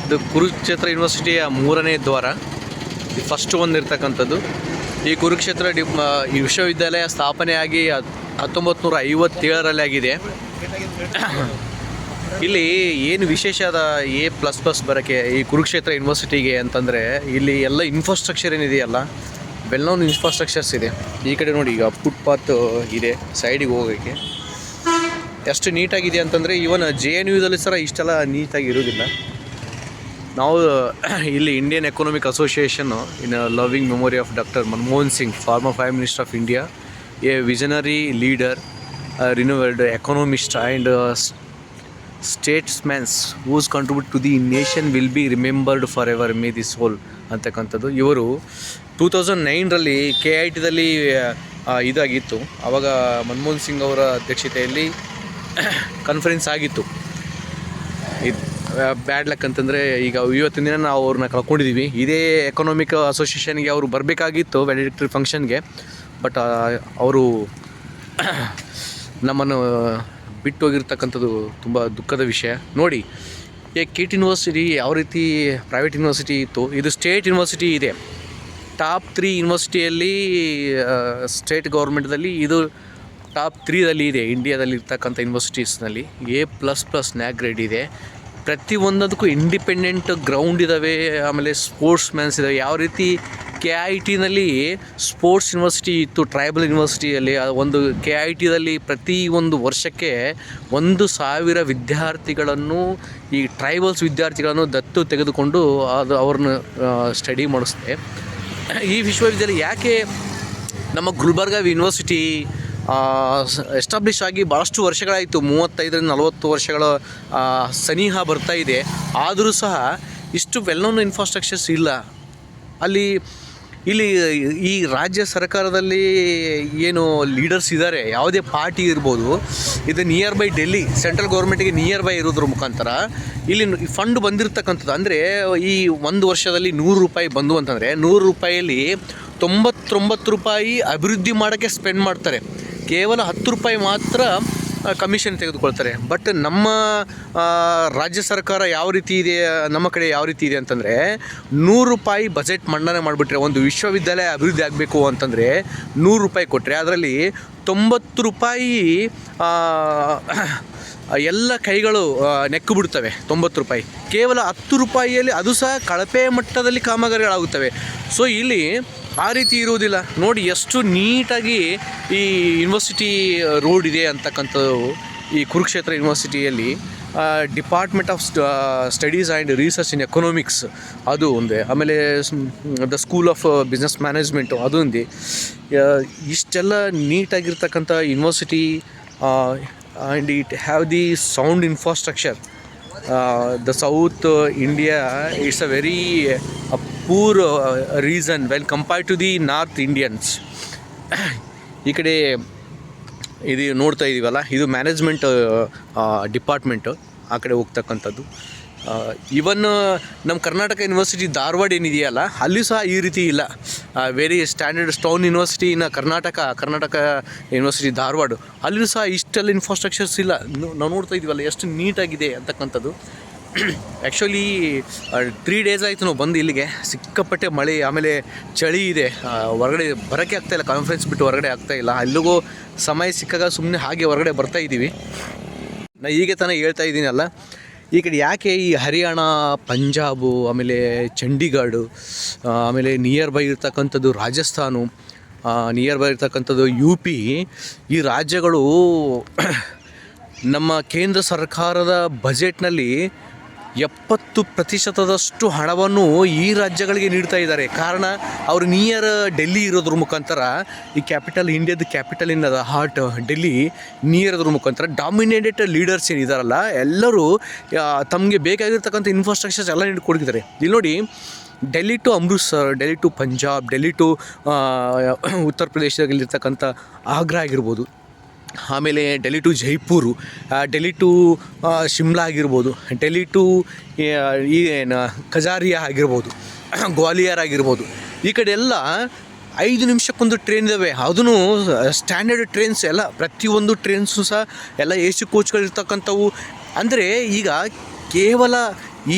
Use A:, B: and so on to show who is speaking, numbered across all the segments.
A: ಇದು ಕುರುಕ್ಷೇತ್ರ ಯೂನಿವರ್ಸಿಟಿಯ 3ನೇ ದ್ವಾರ, ಇದು ಫಸ್ಟ್ ಒಂದು ಇರ್ತಕ್ಕಂಥದ್ದು. ಈ ಕುರುಕ್ಷೇತ್ರ ಈ ವಿಶ್ವವಿದ್ಯಾಲಯ ಸ್ಥಾಪನೆಯಾಗಿ 1957ರಲ್ಲಿ ಆಗಿದೆ. ಇಲ್ಲಿ ಏನು ವಿಶೇಷದ A++ ಬರೋಕ್ಕೆ ಈ ಕುರುಕ್ಷೇತ್ರ ಯೂನಿವರ್ಸಿಟಿಗೆ ಅಂತಂದರೆ, ಇಲ್ಲಿ ಎಲ್ಲ ಇನ್ಫ್ರಾಸ್ಟ್ರಕ್ಚರ್ ಏನಿದೆಯಲ್ಲ, ವೆಲ್ ನೋನ್ ಇನ್ಫ್ರಾಸ್ಟ್ರಕ್ಚರ್ಸ್ ಇದೆ. ಈ ಕಡೆ ನೋಡಿ, ಈಗ ಫುಟ್ಪಾತ್ ಇದೆ ಸೈಡಿಗೆ ಹೋಗೋಕ್ಕೆ. ಎಷ್ಟು ನೀಟಾಗಿದೆ ಅಂತಂದರೆ ಇವನ್ JNUದಲ್ಲಿ ಸಹ ಇಷ್ಟೆಲ್ಲ ನೀಟಾಗಿ ಇರೋದಿಲ್ಲ. ನಾವು ಇಲ್ಲಿ Indian economic association in loving memory of doctor Manmohan Singh, former prime minister of India, a visionary leader, renowned economist and statesman's whose contribute to the nation will be remembered for ever may this whole ಅಂತಕ್ಕಂಥದ್ದು. ಇವರು 2009ರಲ್ಲಿ KITದಲ್ಲಿ ಇದಾಗಿತ್ತು. ಆವಾಗ ಮನಮೋಹನ್ ಸಿಂಗ್ ಅವರ ಅಧ್ಯಕ್ಷತೆಯಲ್ಲಿ conference ಆಗಿತ್ತು. ಇದು bad luck ಅಂತಂದರೆ, ಈಗ ಇವತ್ತಿನ ದಿನ ನಾವು ಅವ್ರನ್ನ ಕಳ್ಕೊಂಡಿದ್ದೀವಿ. ಇದೇ ಎಕನಾಮಿಕ್ ಅಸೋಸಿಯೇಷನ್ಗೆ ಅವರು ಬರಬೇಕಾಗಿತ್ತು ವ್ಯಾಲಿಡಿಕ್ಟರಿ ಫಂಕ್ಷನ್ಗೆ, ಬಟ್ ಅವರು ನಮ್ಮನ್ನು ಬಿಟ್ಟು ಹೋಗಿರ್ತಕ್ಕಂಥದ್ದು ತುಂಬ ದುಃಖದ ವಿಷಯ. ನೋಡಿ, KIT ಯೂನಿವರ್ಸಿಟಿ ಯಾವ ರೀತಿ ಪ್ರೈವೇಟ್ ಯೂನಿವರ್ಸಿಟಿ ಇತ್ತು, ಇದು ಸ್ಟೇಟ್ ಯೂನಿವರ್ಸಿಟಿ ಇದೆ. ಟಾಪ್ 3 ಯೂನಿವರ್ಸಿಟಿಯಲ್ಲಿ ಸ್ಟೇಟ್ ಗೌರ್ಮೆಂಟ್ದಲ್ಲಿ ಇದು ಟಾಪ್ 3ದಲ್ಲಿ ಇದೆ. ಇಂಡಿಯಾದಲ್ಲಿ ಇರ್ತಕ್ಕಂಥ ಯೂನಿವರ್ಸಿಟೀಸ್ನಲ್ಲಿ A++ ನ್ಯಾಕ್ ಗ್ರೇಡ್ ಇದೆ. ಪ್ರತಿಯೊಂದಕ್ಕೂ ಇಂಡಿಪೆಂಡೆಂಟ್ ಗ್ರೌಂಡ್ ಇದ್ದಾವೆ, ಆಮೇಲೆ ಸ್ಪೋರ್ಟ್ಸ್ ಮ್ಯಾನ್ಸ್ ಇದ್ದಾವೆ. ಯಾವ ರೀತಿ KITನಲ್ಲಿ ಸ್ಪೋರ್ಟ್ಸ್ ಯೂನಿವರ್ಸಿಟಿ ಇತ್ತು, ಟ್ರೈಬಲ್ ಯೂನಿವರ್ಸಿಟಿಯಲ್ಲಿ ಒಂದು KITದಲ್ಲಿ ಪ್ರತಿ ಒಂದು ವರ್ಷಕ್ಕೆ 1,000 ವಿದ್ಯಾರ್ಥಿಗಳನ್ನು, ಈ ಟ್ರೈಬಲ್ಸ್ ವಿದ್ಯಾರ್ಥಿಗಳನ್ನು ದತ್ತು ತೆಗೆದುಕೊಂಡು ಅವ್ರನ್ನ ಸ್ಟಡಿ ಮಾಡಿಸ್ದೆ. ಈ ವಿಶ್ವವಿದ್ಯಾಲಯ ಯಾಕೆ ನಮ್ಮ ಗುಲ್ಬರ್ಗ ಯೂನಿವರ್ಸಿಟಿ ಎಸ್ಟಾಬ್ಲಿಷ್ ಆಗಿ ಭಾಳಷ್ಟು ವರ್ಷಗಳಾಯಿತು, 35-40 ವರ್ಷಗಳ ಸನಿಹ ಬರ್ತಾ ಇದೆ. ಆದರೂ ಸಹ ಇಷ್ಟು ವೆಲ್ ನೋನ್ ಇನ್ಫ್ರಾಸ್ಟ್ರಕ್ಚರ್ಸ್ ಇಲ್ಲ ಇಲ್ಲಿ. ಈ ರಾಜ್ಯ ಸರ್ಕಾರದಲ್ಲಿ ಏನು ಲೀಡರ್ಸ್ ಇದ್ದಾರೆ, ಯಾವುದೇ ಪಾರ್ಟಿ ಇರ್ಬೋದು, ಇದು ನಿಯರ್ ಬೈ ಡೆಲ್ಲಿ ಸೆಂಟ್ರಲ್ ಗೌರ್ಮೆಂಟಿಗೆ ನಿಯರ್ ಬೈ ಇರೋದ್ರ ಮುಖಾಂತರ ಇಲ್ಲಿ ಫಂಡ್ ಬಂದಿರತಕ್ಕಂಥದ್ದು. ಅಂದರೆ ಈ ಒಂದು ವರ್ಷದಲ್ಲಿ ₹100 ಬಂದು ಅಂತಂದರೆ, ₹100ಯಲ್ಲಿ 99 ಅಭಿವೃದ್ಧಿ ಮಾಡೋಕ್ಕೆ ಸ್ಪೆಂಡ್ ಮಾಡ್ತಾರೆ. ಕೇವಲ ₹10 ಮಾತ್ರ ಕಮಿಷನ್ ತೆಗೆದುಕೊಳ್ತಾರೆ. ಬಟ್ ನಮ್ಮ ರಾಜ್ಯ ಸರ್ಕಾರ ಯಾವ ರೀತಿ ಇದೆ, ನಮ್ಮ ಕಡೆ ಯಾವ ರೀತಿ ಇದೆ ಅಂತಂದರೆ, ₹100 ಬಜೆಟ್ ಮಂಡನೆ ಮಾಡಿಬಿಟ್ರೆ, ಒಂದು ವಿಶ್ವವಿದ್ಯಾಲಯ ಅಭಿವೃದ್ಧಿ ಆಗಬೇಕು ಅಂತಂದರೆ ₹100 ಕೊಟ್ಟರೆ ಅದರಲ್ಲಿ ₹90 ಎಲ್ಲ ಕೈಗಳು ನೆಕ್ಕು ಬಿಡ್ತವೆ. ₹90 ಕೇವಲ ₹10ಯಲ್ಲಿ ಅದು ಸಹ ಕಳಪೆ ಮಟ್ಟದಲ್ಲಿ ಕಾಮಗಾರಿಗಳಾಗುತ್ತವೆ. ಸೊ ಇಲ್ಲಿ ಆ ರೀತಿ ಇರುವುದಿಲ್ಲ. ನೋಡಿ ಎಷ್ಟು ನೀಟಾಗಿ ಈ ಯೂನಿವರ್ಸಿಟಿ ರೋಡ್ ಇದೆ ಅಂತಕ್ಕಂಥದ್ದು. ಈ ಕುರುಕ್ಷೇತ್ರ ಯೂನಿವರ್ಸಿಟಿಯಲ್ಲಿ department of studies and research in economics ಅದು ಒಂದೇ, ಆಮೇಲೆ the school of business management ಅದು ಒಂದೇ. ಇಷ್ಟೆಲ್ಲ ನೀಟಾಗಿರ್ತಕ್ಕಂಥ university and it have the sound infrastructure. The South India is a very poor region when compared to the North Indians. ಈ ಕಡೆ ಇದು ನೋಡ್ತಾ ಇದ್ದೀವಲ್ಲ, ಇದು ಮ್ಯಾನೇಜ್ಮೆಂಟ್ ಡಿಪಾರ್ಟ್ಮೆಂಟು ಆ ಕಡೆ ಹೋಗ್ತಕ್ಕಂಥದ್ದು. ಇವನ್ ನಮ್ಮ ಕರ್ನಾಟಕ ಯೂನಿವರ್ಸಿಟಿ ಧಾರವಾಡ ಏನಿದೆಯಲ್ಲ, ಅಲ್ಲಿ ಸಹ ಈ ರೀತಿ ಇಲ್ಲ. Very standard stone university in Karnataka university Dharwad, ಅಲ್ಲೂ ಸಹ ಇಷ್ಟೆಲ್ಲ ಇನ್ಫ್ರಾಸ್ಟ್ರಕ್ಚರ್ಸ್ ಇಲ್ಲ. ನಾವು ನೋಡ್ತಾ ಇದ್ದೀವಲ್ಲ ಎಷ್ಟು ನೀಟಾಗಿದೆ ಅಂತಕ್ಕಂಥದ್ದು. ಆ್ಯಕ್ಚುಲಿ 3 days ಆಯಿತು ನಾವು ಬಂದು ಇಲ್ಲಿಗೆ. ಸಿಕ್ಕಾಪಟ್ಟೆ ಮಳೆ, ಆಮೇಲೆ ಚಳಿ ಇದೆ, ಹೊರಗಡೆ ಬರೋಕ್ಕೆ ಆಗ್ತಾಯಿಲ್ಲ. ಕಾನ್ಫರೆನ್ಸ್ ಬಿಟ್ಟು ಹೊರಗಡೆ ಆಗ್ತಾಯಿಲ್ಲ. ಅಲ್ಲಿಗೂ ಸಮಯ ಸಿಕ್ಕಾಗ ಸುಮ್ಮನೆ ಹಾಗೆ ಹೊರಗಡೆ ಬರ್ತಾಯಿದ್ದೀವಿ. ನಾನು ಹೀಗೆ ತಾನೇ ಹೇಳ್ತಾ ಇದ್ದೀನಲ್ಲ, ಈ ಕಡೆ ಯಾಕೆ ಈ ಹರಿಯಾಣ, ಪಂಜಾಬು, ಆಮೇಲೆ ಚಂಡೀಗಢ, ಆಮೇಲೆ ನಿಯರ್ ಬೈ ಇರ್ತಕ್ಕಂಥದ್ದು ರಾಜಸ್ಥಾನು, ನಿಯರ್ ಬೈ ಇರ್ತಕ್ಕಂಥದ್ದು UP, ಈ ರಾಜ್ಯಗಳು ನಮ್ಮ ಕೇಂದ್ರ ಸರ್ಕಾರದ ಬಜೆಟ್ನಲ್ಲಿ 70% ಹಣವನ್ನು ಈ ರಾಜ್ಯಗಳಿಗೆ ನೀಡ್ತಾ ಇದ್ದಾರೆ. ಕಾರಣ ಅವರು ನಿಯರ್ ಡೆಲ್ಲಿ ಇರೋದ್ರ ಮುಖಾಂತರ, ಈ ಕ್ಯಾಪಿಟಲ್, ಇಂಡಿಯಾದ capital in the heart Delhi near ಇರೋದ್ರ ಮುಖಾಂತರ ಡಾಮಿನೇಟೆಡ್ ಲೀಡರ್ಸ್ ಏನಿದಾರಲ್ಲ ಎಲ್ಲರೂ ತಮಗೆ ಬೇಕಾಗಿರ್ತಕ್ಕಂಥ ಇನ್ಫ್ರಾಸ್ಟ್ರಕ್ಚರ್ಸ್ ಎಲ್ಲ ನೀಡಿಕೊಡ್ತಿದ್ದಾರೆ. ಇಲ್ಲಿ ನೋಡಿ, Delhi to Amritsar, Delhi to Punjab, Delhi to ಉತ್ತರ ಪ್ರದೇಶದಲ್ಲಿರ್ತಕ್ಕಂಥ ಆಗ್ರಾ ಆಗಿರ್ಬೋದು, ಆಮೇಲೆ ಡೆಲ್ಲಿ ಟು ಜೈಪುರು, ಡೆಲ್ಲಿ ಟು ಶಿಮ್ಲಾ ಆಗಿರ್ಬೋದು, ಡೆಲ್ಲಿ ಟು ಏನು ಖಜಾರಿಯಾ ಆಗಿರ್ಬೋದು, ಗ್ವಾಲಿಯರ್ ಆಗಿರ್ಬೋದು, ಈ ಕಡೆ ಎಲ್ಲ 5 ನಿಮಿಷಕ್ಕೊಂದು ಟ್ರೈನ್ ಇದ್ದಾವೆ. ಅದೂ ಸ್ಟ್ಯಾಂಡರ್ಡ್ ಟ್ರೈನ್ಸ್ ಎಲ್ಲ, ಪ್ರತಿಯೊಂದು ಟ್ರೈನ್ಸು ಸಹ ಎಲ್ಲ AC ಕೋಚ್ಗಳಿರ್ತಕ್ಕಂಥವು. ಅಂದರೆ ಈಗ ಕೇವಲ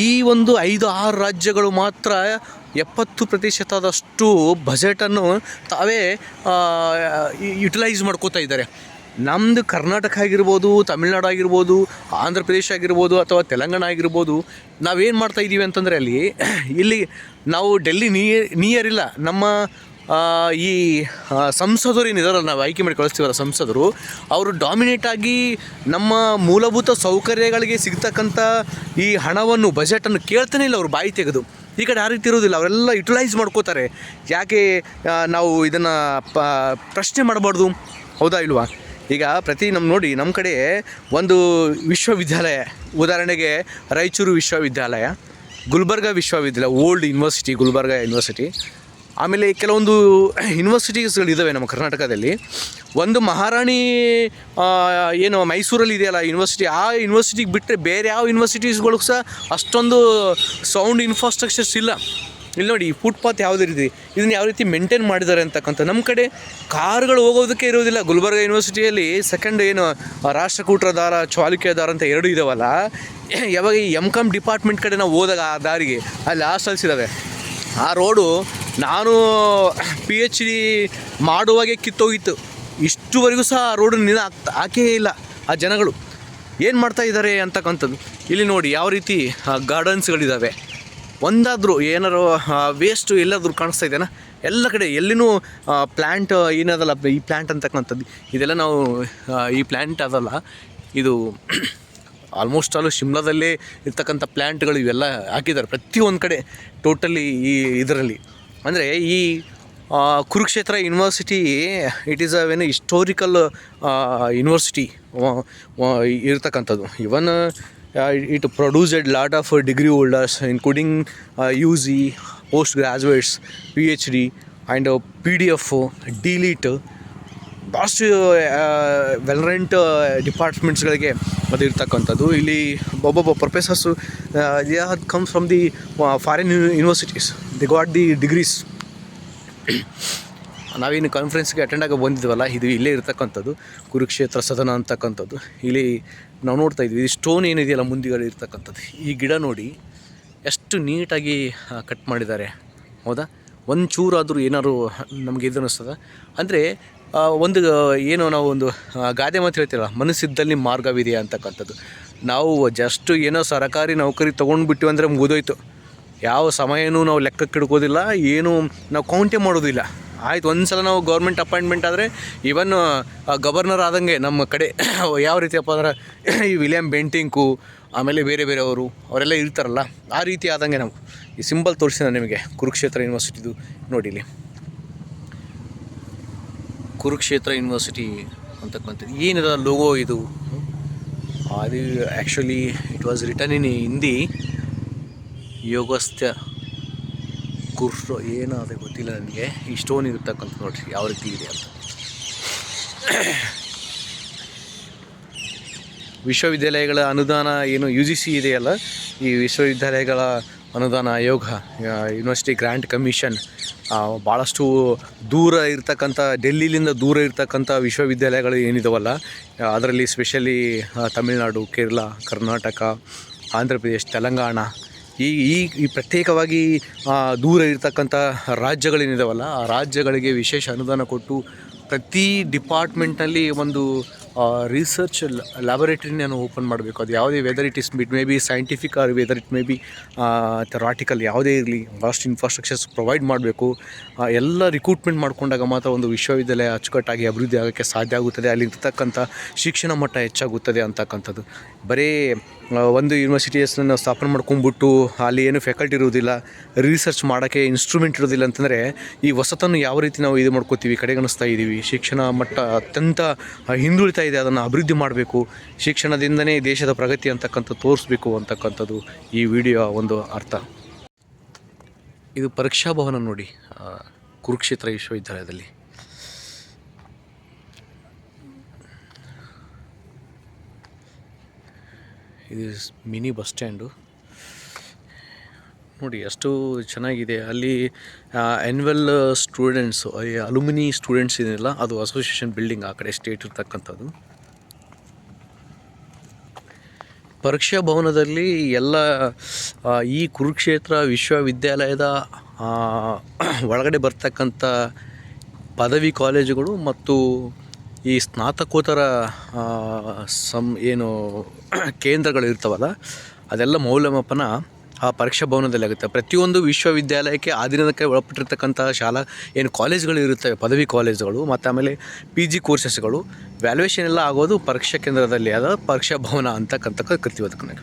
A: ಈ ಒಂದು 5-6 ರಾಜ್ಯಗಳು ಮಾತ್ರ 70% ಬಜೆಟನ್ನು ತಾವೇ ಯುಟಿಲೈಸ್ ಮಾಡ್ಕೋತಾ ಇದ್ದಾರೆ. ನಮ್ಮದು ಕರ್ನಾಟಕ ಆಗಿರ್ಬೋದು, ತಮಿಳ್ನಾಡು ಆಗಿರ್ಬೋದು, ಆಂಧ್ರ ಪ್ರದೇಶ ಆಗಿರ್ಬೋದು ಅಥವಾ ತೆಲಂಗಾಣ ಆಗಿರ್ಬೋದು, ನಾವೇನು ಮಾಡ್ತಾಯಿದ್ದೀವಿ ಅಂತಂದರೆ ಇಲ್ಲಿ ನಾವು ಡೆಲ್ಲಿ ನಿಯರ್ ಇಲ್ಲ. ನಮ್ಮ ಈ ಸಂಸದರು ಏನಿದಾರಲ್ಲ, ನಾವು ಆಯ್ಕೆ ಮಾಡಿ ಕಳಿಸ್ತೀವಲ್ಲ ಸಂಸದರು, ಅವರು ಡಾಮಿನೇಟಾಗಿ ನಮ್ಮ ಮೂಲಭೂತ ಸೌಕರ್ಯಗಳಿಗೆ ಸಿಗ್ತಕ್ಕಂಥ ಈ ಹಣವನ್ನು, ಬಜೆಟನ್ನು ಕೇಳ್ತಾನೆ ಇಲ್ಲ ಅವರು ಬಾಯಿ ತೆಗೆದು. ಈ ಕಡೆ ಆ ರೀತಿ ಇರೋದಿಲ್ಲ, ಅವರೆಲ್ಲ ಯುಟಿಲೈಸ್ ಮಾಡ್ಕೋತಾರೆ. ಯಾಕೆ ನಾವು ಇದನ್ನು ಪ್ರಶ್ನೆ ಮಾಡಬಾರ್ದು? ಹೌದಾ ಇಲ್ವಾ? ಈಗ ನೋಡಿ ನಮ್ಮ ಕಡೆ ಒಂದು ವಿಶ್ವವಿದ್ಯಾಲಯ, ಉದಾಹರಣೆಗೆ ರಾಯಚೂರು ವಿಶ್ವವಿದ್ಯಾಲಯ, ಗುಲ್ಬರ್ಗಾ ವಿಶ್ವವಿದ್ಯಾಲಯ, ಓಲ್ಡ್ ಯೂನಿವರ್ಸಿಟಿ ಗುಲ್ಬರ್ಗಾ ಯೂನಿವರ್ಸಿಟಿ, ಆಮೇಲೆ ಕೆಲವೊಂದು ಯೂನಿವರ್ಸಿಟೀಸ್ಗಳಿದ್ದಾವೆ ನಮ್ಮ ಕರ್ನಾಟಕದಲ್ಲಿ. ಒಂದು ಮಹಾರಾಣಿ ಏನು ಮೈಸೂರಲ್ಲಿ ಇದೆಯಲ್ಲ ಯೂನಿವರ್ಸಿಟಿ, ಆ ಯೂನಿವರ್ಸಿಟಿಗೆ ಬಿಟ್ಟರೆ ಬೇರೆ ಯಾವ ಯೂನಿವರ್ಸಿಟೀಸ್ಗಳಿಗೂ ಸಹ ಅಷ್ಟೊಂದು ಸೌಂಡ್ ಇನ್ಫ್ರಾಸ್ಟ್ರಕ್ಚರ್ಸ್ ಇಲ್ಲ. ಇಲ್ಲಿ ನೋಡಿ, ಫುಟ್ಪಾತ್ ಯಾವುದೇ ರೀತಿ ಇದನ್ನು ಯಾವ ರೀತಿ ಮೇಂಟೈನ್ ಮಾಡಿದ್ದಾರೆ ಅಂತಕ್ಕಂಥ. ನಮ್ಮ ಕಡೆ ಕಾರುಗಳು ಹೋಗೋದಕ್ಕೆ ಇರೋದಿಲ್ಲ. ಗುಲ್ಬರ್ಗಾ ಯೂನಿವರ್ಸಿಟಿಯಲ್ಲಿ ಸೆಕೆಂಡ್ ಏನು ರಾಷ್ಟ್ರಕೂಟರ ದಾರ, ಚಾಲುಕ್ಯ ದಾರ ಅಂತ 2 ಇದಾವಲ್ಲ, ಯಾವಾಗ ಈ MCOM ಡಿಪಾರ್ಟ್ಮೆಂಟ್ ಕಡೆ ನಾವು ಹೋದಾಗ ಆ ದಾರಿಗೆ ಅಲ್ಲಿ ಹಾಸ್ಟೆಲ್ಸ್ ಇದ್ದಾವೆ. ಆ ರೋಡು ನಾನು PhD ಮಾಡುವಾಗೆ ಕಿತ್ತೋಗಿತ್ತು. ಇಷ್ಟುವರೆಗೂ ಸಹ ಆ ರೋಡನ್ನು ಹಾಕೇ ಇಲ್ಲ. ಆ ಜನಗಳು ಏನು ಮಾಡ್ತಾಯಿದ್ದಾರೆ ಅಂತಕ್ಕಂಥದ್ದು. ಇಲ್ಲಿ ನೋಡಿ ಯಾವ ರೀತಿ ಗಾರ್ಡನ್ಸ್ಗಳಿದ್ದಾವೆ. ಒಂದಾದರೂ ಏನಾರು ವೇಸ್ಟು ಎಲ್ಲಾದರೂ ಕಾಣಿಸ್ತಾ ಇದೆಯಾ? ಎಲ್ಲ ಕಡೆ ಎಲ್ಲಿನೂ ಪ್ಲ್ಯಾಂಟ್ ಏನದಲ್ಲ, ಈ ಪ್ಲ್ಯಾಂಟ್ ಅಂತಕ್ಕಂಥದ್ದು ಇದೆಲ್ಲ ನಾವು ಈ ಪ್ಲ್ಯಾಂಟ್ ಅದಲ್ಲ, ಇದು ಆಲ್ಮೋಸ್ಟ್ ಆಲ್ ಶಿಮ್ಲಾದಲ್ಲೇ ಇರ್ತಕ್ಕಂಥ ಪ್ಲ್ಯಾಂಟ್ಗಳು ಇವೆಲ್ಲ ಹಾಕಿದ್ದಾರೆ ಪ್ರತಿಯೊಂದು ಕಡೆ ಟೋಟಲಿ. ಈ ಇದರಲ್ಲಿ ಅಂದರೆ ಈ Kurukshetra university it is a when historical university ಇರ್ತಕ್ಕಂಥದ್ದು. ಇವನ್ it produced lot of degree holders including UG, postgraduates, PhD and PDF, DLET, ಭಾಳಷ್ಟು ವೆಲ್ರೆಂಟ್ ಡಿಪಾರ್ಟ್ಮೆಂಟ್ಸ್ಗಳಿಗೆ ಅದು ಇರ್ತಕ್ಕಂಥದ್ದು. ಇಲ್ಲಿ ಒಬ್ಬೊಬ್ಬ professors they have come from the foreign universities, they got the degrees. ನಾವೇನು ಕಾನ್ಫರೆನ್ಸ್ಗೆ attend ಆಗಿ ಬಂದಿದ್ವಲ್ಲ, ಇದು ಇಲ್ಲೇ ಇರ್ತಕ್ಕಂಥದ್ದು ಕುರುಕ್ಷೇತ್ರ ಸದನ ಅಂತಕ್ಕಂಥದ್ದು. ಇಲ್ಲಿ ನಾವು ನೋಡ್ತಾ ಇದ್ವಿ, ಈ ಸ್ಟೋನ್ ಏನಿದೆಯಲ್ಲ ಮುಂದಿಗಳು ಇರ್ತಕ್ಕಂಥದ್ದು. ಈ ಗಿಡ ನೋಡಿ ಎಷ್ಟು ನೀಟಾಗಿ ಕಟ್ ಮಾಡಿದ್ದಾರೆ, ಹೌದಾ? ಒಂಚೂರಾದರೂ ಏನಾದ್ರು ನಮಗೆ ಇದು ಅನ್ನಿಸ್ತದೆ. ಅಂದರೆ ಒಂದು ಏನು ನಾವು ಒಂದು ಗಾದೆ ಮಾತು ಹೇಳ್ತೀರಲ್ಲ, ಮನಸ್ಸಿದ್ದಲ್ಲಿ ಮಾರ್ಗವಿದೆಯಾ ಅಂತಕ್ಕಂಥದ್ದು. ನಾವು ಜಸ್ಟ್ ಏನೋ ಸರಕಾರಿ ನೌಕರಿ ತೊಗೊಂಡ್ಬಿಟ್ಟಿವಿ ಅಂದರೆ ಮುಗಿದೋಯ್ತು. ಯಾವ ಸಮಯನೂ ನಾವು ಲೆಕ್ಕಕ್ಕೆ ಇಡ್ಕೋದಿಲ್ಲ, ಏನು ನಾವು ಕೌಂಟೇ ಮಾಡೋದಿಲ್ಲ. ಆಯ್ತು, ಒಂದು ಸಲ ನಾವು ಗೌರ್ಮೆಂಟ್ ಅಪಾಯಿಂಟ್ಮೆಂಟ್ ಆದರೆ ಈವನ್ ಗವರ್ನರ್ ಆದಂಗೆ ನಮ್ಮ ಕಡೆ ಯಾವ ರೀತಿಯಪ್ಪ ಅಂದ್ರೆ ಈ ವಿಲಿಯಂ ಬೆಂಟಿಂಕು ಆಮೇಲೆ ಬೇರೆ ಬೇರೆಯವರು ಅವರೆಲ್ಲ ಇರ್ತಾರಲ್ಲ, ಆ ರೀತಿ ಆದಂಗೆ ನಾವು ಈ ಸಿಂಬಲ್ ತೋರಿಸಿದ ನಿಮಗೆ ಕುರುಕ್ಷೇತ್ರ ಯೂನಿವರ್ಸಿಟಿದು ನೋಡಿ. ಇಲ್ಲಿ ಕುರುಕ್ಷೇತ್ರ ಯೂನಿವರ್ಸಿಟಿ ಅಂತಕ್ಕಂಥದ್ದು ಏನಿದೆ ಲೋಗೋ ಇದು, ಅದು actually it was written in Hindi. ಯೋಗಸ್ತ್ಯ ಗುರ್ರ ಏನೋ ಅದೇ ಗೊತ್ತಿಲ್ಲ ನನಗೆ. ಈ ಸ್ಟೋನ್ ಇರ್ತಕ್ಕಂಥ ನೋಡ್ರಿ ಯಾವ ರೀತಿ ಇದೆ ಅಂತ. ವಿಶ್ವವಿದ್ಯಾಲಯಗಳ ಅನುದಾನ ಏನು UGC ಇದೆಯಲ್ಲ, ಈ ವಿಶ್ವವಿದ್ಯಾಲಯಗಳ ಅನುದಾನ ಆಯೋಗ, ಯೂನಿವರ್ಸಿಟಿ ಗ್ರ್ಯಾಂಟ್ ಕಮಿಷನ್, ಭಾಳಷ್ಟು ದೂರ ಇರ್ತಕ್ಕಂಥ, ಡೆಲ್ಲಿಲಿಂದ ದೂರ ಇರ್ತಕ್ಕಂಥ ವಿಶ್ವವಿದ್ಯಾಲಯಗಳು ಏನಿದಾವಲ್ಲ, ಅದರಲ್ಲಿ ಸ್ಪೆಷಲಿ ತಮಿಳುನಾಡು, ಕೇರಳ, ಕರ್ನಾಟಕ, ಆಂಧ್ರ ಪ್ರದೇಶ, ತೆಲಂಗಾಣ, ಈ ಪ್ರತ್ಯೇಕವಾಗಿ ದೂರ ಇರ್ತಕ್ಕಂಥ ರಾಜ್ಯಗಳೇನಿದಾವಲ್ಲ, ಆ ರಾಜ್ಯಗಳಿಗೆ ವಿಶೇಷ ಅನುದಾನ ಕೊಟ್ಟು ಪ್ರತಿ ಡಿಪಾರ್ಟ್ಮೆಂಟ್ನಲ್ಲಿ ಒಂದು ರಿಸರ್ಚ್ ಲ್ಯಾಬೊರೇಟರಿನ ಓಪನ್ ಮಾಡಬೇಕು. ಅದು ಯಾವುದೇ, whether it may be scientific or whether it may be theoretical, ಯಾವುದೇ ಇರಲಿ, ಭಾಳಷ್ಟು ಇನ್ಫ್ರಾಸ್ಟ್ರಕ್ಚರ್ಸ್ ಪ್ರೊವೈಡ್ ಮಾಡಬೇಕು. ಎಲ್ಲ ರಿಕ್ರೂಟ್ಮೆಂಟ್ ಮಾಡಿಕೊಂಡಾಗ ಮಾತ್ರ ಒಂದು ವಿಶ್ವವಿದ್ಯಾಲಯ ಅಚ್ಚುಕಟ್ಟಾಗಿ ಅಭಿವೃದ್ಧಿ ಆಗೋಕ್ಕೆ ಸಾಧ್ಯ ಆಗುತ್ತದೆ. ಅಲ್ಲಿರ್ತಕ್ಕಂಥ ಶಿಕ್ಷಣ ಮಟ್ಟ ಹೆಚ್ಚಾಗುತ್ತದೆ ಅಂತಕ್ಕಂಥದ್ದು. ಬರೀ ಒಂದು ಯೂನಿವರ್ಸಿಟಿಯನ್ನ ಸ್ಥಾಪನೆ ಮಾಡ್ಕೊಂಡ್ಬಿಟ್ಟು ಅಲ್ಲಿ ಏನು ಫ್ಯಾಕಲ್ಟಿ ಇರೋದಿಲ್ಲ, ರಿಸರ್ಚ್ ಮಾಡೋಕ್ಕೆ ಇನ್ಸ್ಟ್ರೂಮೆಂಟ್ ಇರೋದಿಲ್ಲ ಅಂತಂದರೆ ಈ ಹೊಸತನ್ನು ಯಾವ ರೀತಿ ನಾವು ಇದು ಮಾಡ್ಕೋತೀವಿ, ಕಡೆಗಣಿಸ್ತಾ ಇದ್ದೀವಿ. ಶಿಕ್ಷಣ ಮಟ್ಟ ಅತ್ಯಂತ ಹಿಂದುಳಿತಾ ಇದೆ, ಅದನ್ನು ಅಭಿವೃದ್ಧಿ ಮಾಡಬೇಕು. ಶಿಕ್ಷಣದಿಂದನೇ ದೇಶದ ಪ್ರಗತಿ ಅಂತಕ್ಕಂಥ ತೋರಿಸ್ಬೇಕು ಅಂತಕ್ಕಂಥದ್ದು ಈ ವಿಡಿಯೋ ಒಂದು ಅರ್ಥ. ಇದು ಪರೀಕ್ಷಾ ಭವನ ನೋಡಿ, ಕುರುಕ್ಷೇತ್ರ ವಿಶ್ವವಿದ್ಯಾಲಯದಲ್ಲಿ. ಇದು ಮಿನಿ ಬಸ್ ಸ್ಟ್ಯಾಂಡು ನೋಡಿ, ಎಷ್ಟು ಚೆನ್ನಾಗಿದೆ. ಅಲ್ಲಿ ಆ್ಯನ್ಯುವಲ್ ಸ್ಟೂಡೆಂಟ್ಸು, ಅಲುಮಿನಿ ಸ್ಟೂಡೆಂಟ್ಸ್ ಏನಿಲ್ಲ, ಅದು ಅಸೋಸಿಯೇಷನ್ ಬಿಲ್ಡಿಂಗ್ ಆ ಕಡೆ ಸ್ಟೇಟ್ ಇರ್ತಕ್ಕಂಥದ್ದು. ಪರೀಕ್ಷಾ ಭವನದಲ್ಲಿ ಎಲ್ಲ ಈ ಕುರುಕ್ಷೇತ್ರ ವಿಶ್ವವಿದ್ಯಾಲಯದ ಆ, ಒಳಗಡೆ ಬರ್ತಕ್ಕಂಥ ಪದವಿ ಕಾಲೇಜುಗಳು ಮತ್ತು ಈ ಸ್ನಾತಕೋತ್ತರ ಆ, ಏನು ಕೇಂದ್ರಗಳು ಇರ್ತಾವಲ್ಲ ಅದೆಲ್ಲ ಮೌಲ್ಯಮಾಪನ ಆ ಪರೀಕ್ಷಾ ಭವನದಲ್ಲಿ ಆಗುತ್ತೆ. ಪ್ರತಿಯೊಂದು ವಿಶ್ವವಿದ್ಯಾಲಯಕ್ಕೆ ಅಧೀನಕ್ಕೆ ಒಳಪಟ್ಟಿರ್ತಕ್ಕಂಥ ಶಾಲಾ ಏನು ಕಾಲೇಜ್ಗಳು ಇರುತ್ತವೆ, ಪದವಿ ಕಾಲೇಜುಗಳು ಮತ್ತು ಆಮೇಲೆ PG ಕೋರ್ಸಸ್ಗಳು ವ್ಯಾಲ್ಯೂಯೇಷನ್ ಎಲ್ಲ ಆಗೋದು ಪರೀಕ್ಷಾ ಕೇಂದ್ರದಲ್ಲಿ, ಅದ ಪರೀಕ್ಷಾ ಭವನ ಅಂತಕ್ಕಂಥ ಕರಿತೀವಿ ಅದಕ್ಕೆ.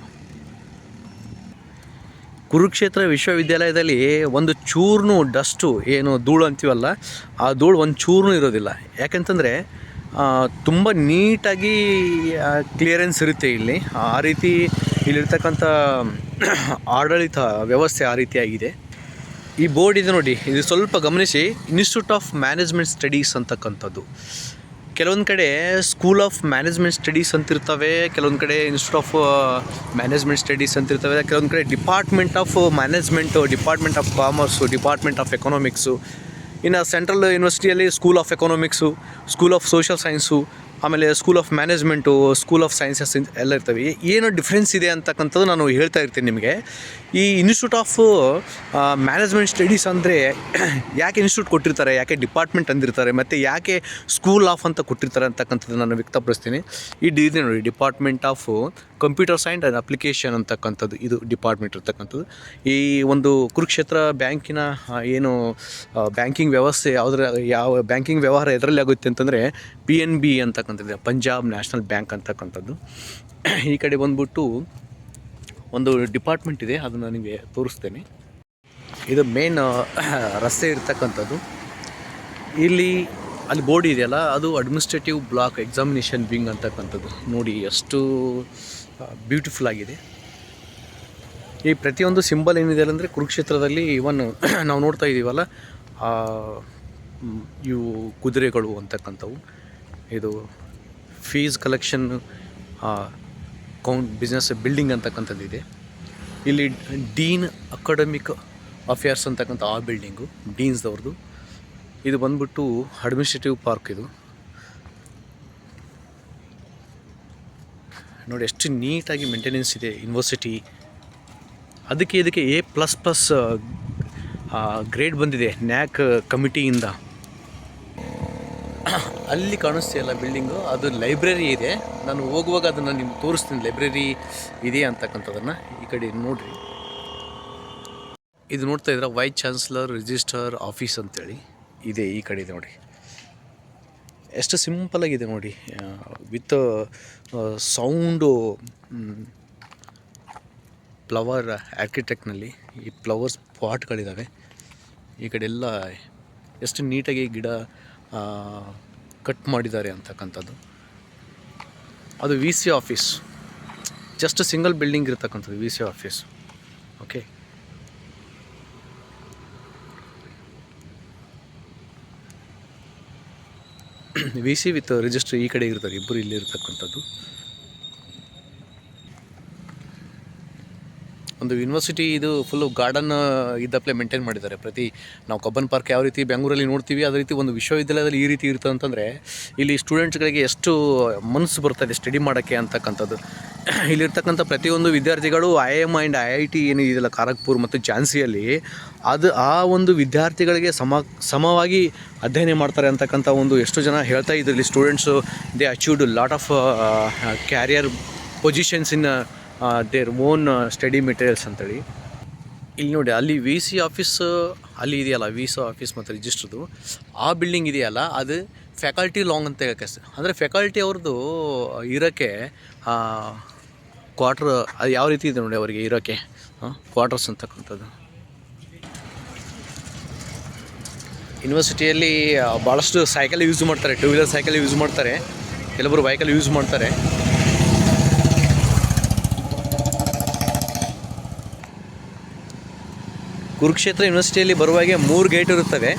A: ಕುರುಕ್ಷೇತ್ರ ವಿಶ್ವವಿದ್ಯಾಲಯದಲ್ಲಿ ಒಂದು ಚೂರ್ನು ಡಸ್ಟು ಏನು ಧೂಳು ಅಂತೀವಲ್ಲ, ಆ ಧೂಳು ಒಂದು ಚೂರ್ನೂ ಇರೋದಿಲ್ಲ. ಯಾಕೆಂತಂದರೆ ತುಂಬ ನೀಟಾಗಿ ಕ್ಲಿಯರೆನ್ಸ್ ಇರುತ್ತೆ ಇಲ್ಲಿ. ಆ ರೀತಿ ಇಲ್ಲಿರ್ತಕ್ಕಂಥ ಆಡಳಿತ ವ್ಯವಸ್ಥೆ ಆ ರೀತಿಯಾಗಿದೆ. ಈ ಬೋರ್ಡ್ ಇದೆ ನೋಡಿ, ಇದು ಸ್ವಲ್ಪ ಗಮನಿಸಿ. ಇನ್ಸ್ಟಿಟ್ಯೂಟ್ ಆಫ್ ಮ್ಯಾನೇಜ್ಮೆಂಟ್ ಸ್ಟಡೀಸ್ ಅಂತಕ್ಕಂಥದ್ದು. ಕೆಲವೊಂದು ಕಡೆ ಸ್ಕೂಲ್ ಆಫ್ ಮ್ಯಾನೇಜ್ಮೆಂಟ್ ಸ್ಟಡೀಸ್ ಅಂತಿರ್ತವೆ, ಕೆಲವೊಂದು ಕಡೆ ಇನ್ಸ್ಟಿಟ್ಯೂಟ್ ಆಫ್ ಮ್ಯಾನೇಜ್ಮೆಂಟ್ ಸ್ಟಡೀಸ್ ಅಂತಿರ್ತವೆ, ಕೆಲವೊಂದು ಕಡೆ department of management, department of commerce, department of economics. ಇನ್ನು ಸೆಂಟ್ರಲ್ ಯೂನಿವರ್ಸಿಟಿಯಲ್ಲಿ school of economics, school of social science, ಆಮೇಲೆ school of management, school of sciences ಎಲ್ಲ ಇರ್ತವೆ. ಏನು ಡಿಫ್ರೆನ್ಸ್ ಇದೆ ಅಂತಕ್ಕಂಥದ್ದು ನಾನು ಹೇಳ್ತಾ ಇರ್ತೀನಿ ನಿಮಗೆ. ಈ ಇನ್ಸ್ಟಿಟ್ಯೂಟ್ ಆಫ್ ಮ್ಯಾನೇಜ್ಮೆಂಟ್ ಸ್ಟಡೀಸ್ ಅಂದರೆ ಯಾಕೆ ಇನ್ಸ್ಟಿಟ್ಯೂಟ್ ಕೊಟ್ಟಿರ್ತಾರೆ, ಯಾಕೆ ಡಿಪಾರ್ಟ್ಮೆಂಟ್ ಅಂದಿರ್ತಾರೆ, ಮತ್ತು ಯಾಕೆ ಸ್ಕೂಲ್ ಆಫ್ ಅಂತ ಕೊಟ್ಟಿರ್ತಾರೆ ಅಂತಕ್ಕಂಥದ್ದು ನಾನು ವ್ಯಕ್ತಪಡಿಸ್ತೀನಿ. ಇದೆ ನೋಡಿ, department of computer science and application ಅಂತಕ್ಕಂಥದ್ದು ಇದು ಡಿಪಾರ್ಟ್ಮೆಂಟ್ ಇರ್ತಕ್ಕಂಥದ್ದು. ಈ ಒಂದು ಕುರುಕ್ಷೇತ್ರ ಬ್ಯಾಂಕಿನ ಏನು ಬ್ಯಾಂಕಿಂಗ್ ವ್ಯವಸ್ಥೆ ಯಾವ ಬ್ಯಾಂಕಿಂಗ್ ವ್ಯವಹಾರ ಎದರಲ್ಲಿ ಆಗುತ್ತೆ ಅಂತಂದರೆ PNB ಅಂತಕ್ಕಂಥದ್ದು, ಪಂಜಾಬ್ ನ್ಯಾಷನಲ್ ಬ್ಯಾಂಕ್ ಅಂತಕ್ಕಂಥದ್ದು. ಈ ಕಡೆ ಬಂದ್ಬಿಟ್ಟು ಒಂದು ಡಿಪಾರ್ಟ್ಮೆಂಟ್ ಇದೆ, ಅದನ್ನು ನಿಮಗೆ ತೋರಿಸ್ತೇನೆ. ಇದು ಮೇನ್ ರಸ್ತೆ ಇರ್ತಕ್ಕಂಥದ್ದು. ಅಲ್ಲಿ ಬೋರ್ಡ್ ಇದೆಯಲ್ಲ, ಅದು ಅಡ್ಮಿನಿಸ್ಟ್ರೇಟಿವ್ ಬ್ಲಾಕ್ ಎಕ್ಸಾಮಿನೇಷನ್ ವಿಂಗ್ ಅಂತಕ್ಕಂಥದ್ದು. ನೋಡಿ ಎಷ್ಟು ಬ್ಯೂಟಿಫುಲ್ ಆಗಿದೆ. ಈ ಪ್ರತಿಯೊಂದು ಸಿಂಬಲ್ ಏನಿದೆ ಅಂದರೆ ಕುರುಕ್ಷೇತ್ರದಲ್ಲಿ ಇವನ್ ನಾವು ನೋಡ್ತಾ ಇದ್ದೀವಲ್ಲ, ಇವು ಕುದುರೆಗಳು ಅಂತಕ್ಕಂಥವು. ಇದು ಫೀಸ್ ಕಲೆಕ್ಷನ್ ಬಿಸ್ನೆಸ್ ಬಿಲ್ಡಿಂಗ್ ಅಂತಕ್ಕಂಥದ್ದು ಇದೆ. ಇಲ್ಲಿ ಡೀನ್ ಅಕಾಡೆಮಿಕ್ ಅಫೇರ್ಸ್ ಅಂತಕ್ಕಂಥ ಆ ಬಿಲ್ಡಿಂಗು ಡೀನ್ಸ್ದವ್ರದ್ದು. ಇದು ಬಂದ್ಬಿಟ್ಟು ಅಡ್ಮಿನಿಸ್ಟ್ರೇಟಿವ್ ಪಾರ್ಕ್. ಇದು ನೋಡಿ ಎಷ್ಟು ನೀಟಾಗಿ ಮೇಂಟೆನೆನ್ಸ್ ಇದೆ ಯೂನಿವರ್ಸಿಟಿ. ಇದಕ್ಕೆ A++ ಗ್ರೇಡ್ ಬಂದಿದೆ ನ್ಯಾಕ್ ಕಮಿಟಿಯಿಂದ. ಅಲ್ಲಿ ಕಾಣಿಸ್ತಿಲ್ಲ ಬಿಲ್ಡಿಂಗು, ಅದು ಲೈಬ್ರರಿ ಇದೆ. ನಾನು ಹೋಗುವಾಗ ಅದನ್ನು ನಿಮ್ಗೆ ತೋರಿಸ್ತೀನಿ, ಲೈಬ್ರರಿ ಇದೆ ಅಂತಕ್ಕಂಥದ್ದನ್ನು. ಈ ಕಡೆ ನೋಡಿರಿ, ಇದು ನೋಡ್ತಾ ಇದ್ರೆ ವೈಸ್ ಚಾನ್ಸಲರ್ ರಿಜಿಸ್ಟರ್ ಆಫೀಸ್ ಅಂತೇಳಿ ಇದೆ. ಈ ಕಡೆ ಇದೆ ನೋಡಿ, ಎಷ್ಟು ಸಿಂಪಲಾಗಿದೆ ನೋಡಿ, ವಿತ್ ಸೌಂಡು ಫ್ಲವರ್ ಆರ್ಕಿಟೆಕ್ಟ್ನಲ್ಲಿ ಈ ಫ್ಲವರ್ಸ್ ಪಾಟ್ಗಳಿದ್ದಾವೆ. ಈ ಕಡೆ ಎಲ್ಲ ಎಷ್ಟು ನೀಟಾಗಿ ಗಿಡ ಕಟ್ ಮಾಡಿದ್ದಾರೆ ಅಂತಕ್ಕಂಥದ್ದು. ಅದು VC office, just single building ಇರ್ತಕ್ಕಂಥದ್ದು VC office. Okay, VC with register ಈ ಕಡೆ ಇರ್ತಾರೆ, ಇಬ್ಬರು ಇಲ್ಲಿ ಇರ್ತಕ್ಕಂಥದ್ದು. ಒಂದು ಯೂನಿವರ್ಸಿಟಿ ಇದು ಫುಲ್ಲು ಗಾರ್ಡನ್ ಇದ್ದಪ್ಲೆ ಮೇಂಟೈನ್ ಮಾಡಿದ್ದಾರೆ. ನಾವು ಕಬ್ಬನ್ ಪಾರ್ಕ್ ಯಾವ ರೀತಿ ಬೆಂಗಳೂರಲ್ಲಿ ನೋಡ್ತೀವಿ, ಅದೇ ರೀತಿ ಒಂದು ವಿಶ್ವವಿದ್ಯಾಲಯದಲ್ಲಿ ಈ ರೀತಿ ಇರ್ತದೆ ಅಂತಂದರೆ ಇಲ್ಲಿ ಸ್ಟೂಡೆಂಟ್ಸ್ಗಳಿಗೆ ಎಷ್ಟು ಮನಸ್ಸು ಬರ್ತದೆ ಸ್ಟಡಿ ಮಾಡೋಕ್ಕೆ ಅಂತಕ್ಕಂಥದ್ದು. ಇಲ್ಲಿರ್ತಕ್ಕಂಥ ಪ್ರತಿಯೊಂದು ವಿದ್ಯಾರ್ಥಿಗಳು IIM ಆ್ಯಂಡ್ IIT ಏನಿದೆಯಲ್ಲ ಖರಗ್ಪುರ್ ಮತ್ತು ಝಾನ್ಸಿಯಲ್ಲಿ, ಆ ಒಂದು ವಿದ್ಯಾರ್ಥಿಗಳಿಗೆ ಸಮವಾಗಿ ಅಧ್ಯಯನ ಮಾಡ್ತಾರೆ ಅಂತಕ್ಕಂಥ ಒಂದು ಎಷ್ಟು ಜನ ಹೇಳ್ತಾ ಇದ್ರು. ಇಲ್ಲಿ students they achieved lot of carrier positions in their own study materials ಅಂತೇಳಿ. ಇಲ್ಲಿ ನೋಡಿ, ಅಲ್ಲಿ VC ಆಫೀಸ್ ಅಲ್ಲಿ ಇದೆಯಲ್ಲ, VC ಆಫೀಸ್ ಮತ್ತು ರಿಜಿಸ್ಟ್ರದು ಆ ಬಿಲ್ಡಿಂಗ್ ಇದೆಯಲ್ಲ, ಅದು ಫ್ಯಾಕಲ್ಟಿ ಲಾಂಗ್ ಅಂತ ಹೇಳಕ್ಕೆ, ಅಂದರೆ ಫ್ಯಾಕಲ್ಟಿ ಅವ್ರದ್ದು ಇರೋಕ್ಕೆ ಕ್ವಾರ್ಟರ್ ಅದು ಯಾವ ರೀತಿ ಇದೆ ನೋಡಿ ಅವರಿಗೆ ಇರೋಕ್ಕೆ ಕ್ವಾರ್ಟರ್ಸ್ ಅಂತಕ್ಕಂಥದ್ದು. ಯೂನಿವರ್ಸಿಟಿಯಲ್ಲಿ ಭಾಳಷ್ಟು ಸೈಕಲ್ ಯೂಸ್ ಮಾಡ್ತಾರೆ, 2 ವೀಲರ್ ಸೈಕಲ್ ಯೂಸ್ ಮಾಡ್ತಾರೆ, ಕೆಲವರು ಬೈಕಲ್ಲಿ ಯೂಸ್ ಮಾಡ್ತಾರೆ. ಕುರುಕ್ಷೇತ್ರ ಯೂನಿವರ್ಸಿಟಿಯಲ್ಲಿ ಬರುವಾಗೆ 3 ಗೇಟ್ ಇರುತ್ತವೆ.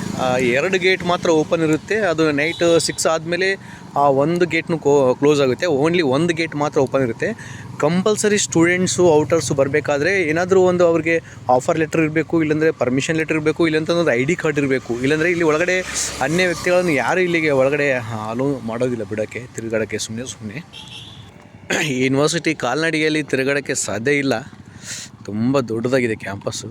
A: 2 ಗೇಟ್ ಮಾತ್ರ ಓಪನ್ ಇರುತ್ತೆ. ಅದು ನೈಟ್ 6 ಆದಮೇಲೆ ಆ 1 ಗೇಟ್ನು ಕ್ಲೋಸ್ ಆಗುತ್ತೆ. ಓನ್ಲಿ 1 ಗೇಟ್ ಮಾತ್ರ ಓಪನ್ ಇರುತ್ತೆ. ಕಂಪಲ್ಸರಿ ಸ್ಟೂಡೆಂಟ್ಸು ಔಟರ್ಸು ಬರಬೇಕಾದ್ರೆ ಏನಾದರೂ ಒಂದು ಅವ್ರಿಗೆ ಆಫರ್ ಲೆಟರ್ ಇರಬೇಕು, ಇಲ್ಲಾಂದರೆ ಪರ್ಮಿಷನ್ ಲೆಟರ್ ಇರಬೇಕು, ಇಲ್ಲಾಂತಂದ್ರೆ ಒಂದು ID ಕಾರ್ಡ್ ಇರಬೇಕು. ಇಲ್ಲಾಂದರೆ ಇಲ್ಲಿ ಒಳಗಡೆ ಅನ್ಯ ವ್ಯಕ್ತಿಗಳನ್ನು ಯಾರು ಇಲ್ಲಿಗೆ ಒಳಗಡೆ ಅಲೋ ಮಾಡೋದಿಲ್ಲ ಬಿಡೋಕ್ಕೆ, ತಿರುಗಾಡೋಕ್ಕೆ ಸುಮ್ಮನೆ. ಈ ಯೂನಿವರ್ಸಿಟಿ ಕಾಲ್ನಡಿಗೆಯಲ್ಲಿ ತಿರುಗಾಡೋಕ್ಕೆ ಸಾಧ್ಯ ಇಲ್ಲ, ತುಂಬ ದೊಡ್ಡದಾಗಿದೆ ಕ್ಯಾಂಪಸ್ಸು.